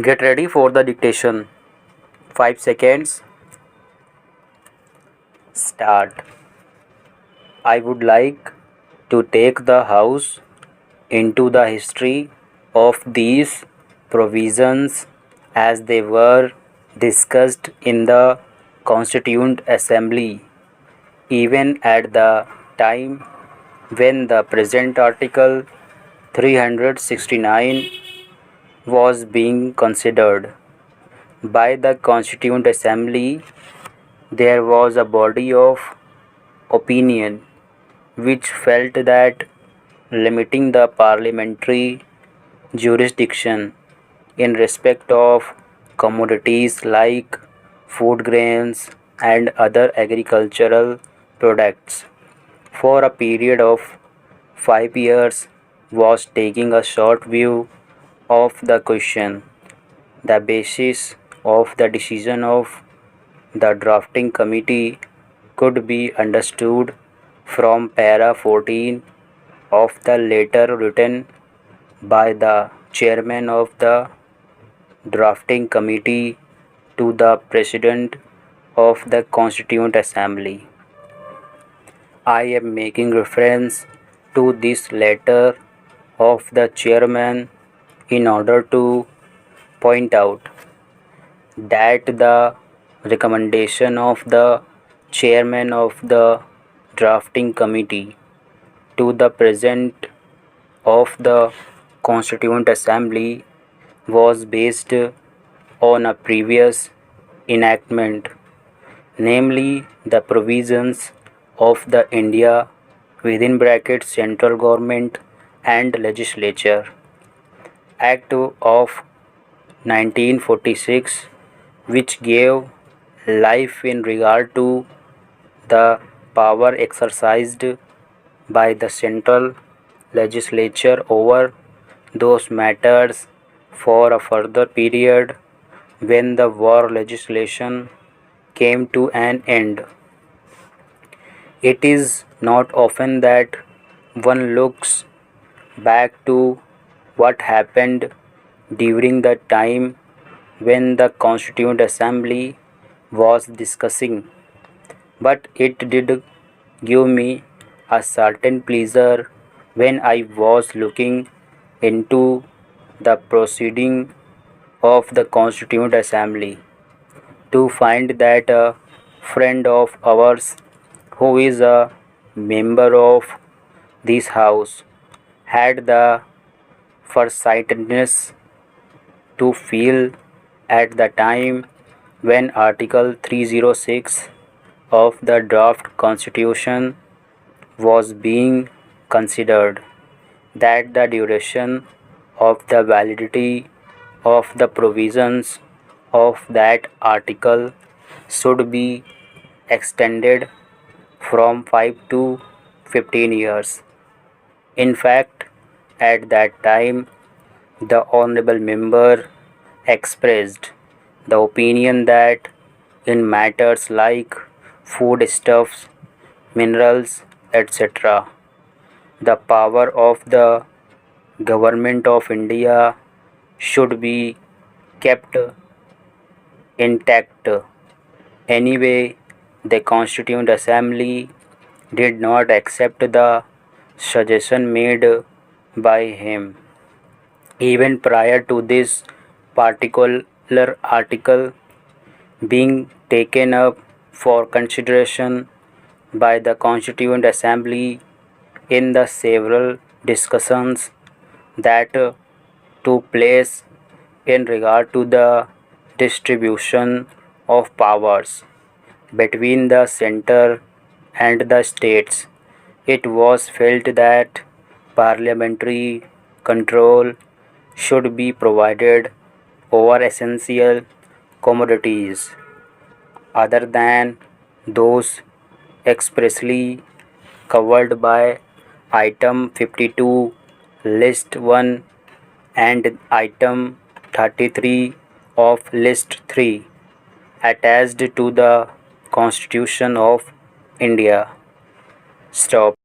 Get ready for the dictation. 5 seconds. Start. I would like to take the House into the history of these provisions as they were discussed in the Constituent Assembly, even at the time when the present Article 369 was being considered by the Constituent Assembly. There was a body of opinion which felt that limiting the parliamentary jurisdiction in respect of commodities like food grains and other agricultural products for a period of 5 years was taking a short view of the question. The basis of the decision of the drafting committee could be understood from para 14 of the letter written by the chairman of the drafting committee to the president of the Constituent Assembly. I am making reference to this letter of the chairman in order to point out that the recommendation of the chairman of the drafting committee to the president of the Constituent Assembly was based on a previous enactment, namely the provisions of the India within brackets central government and legislature Act of 1946, which gave life in regard to the power exercised by the central legislature over those matters for a further period when the war legislation came to an end. It is not often that one looks back to what happened during the time when the Constituent Assembly was discussing, but it did give me a certain pleasure when I was looking into the proceeding of the Constituent Assembly to find that a friend of ours who is a member of this house had the foresightedness to feel at the time when Article 306 of the draft constitution was being considered that the duration of the validity of the provisions of that article should be extended from 5 to 15 years. In fact, at that time, the honorable member expressed the opinion that in matters like foodstuffs, minerals, etc., the power of the government of India should be kept intact. Anyway, the Constituent Assembly did not accept the suggestion made by him. Even prior to this particular article being taken up for consideration by the Constituent Assembly in the several discussions that took place in regard to the distribution of powers between the center and the states, it was felt that parliamentary control should be provided over essential commodities other than those expressly covered by item 52 list 1 and item 33 of list 3 attached to the Constitution of India. Stop.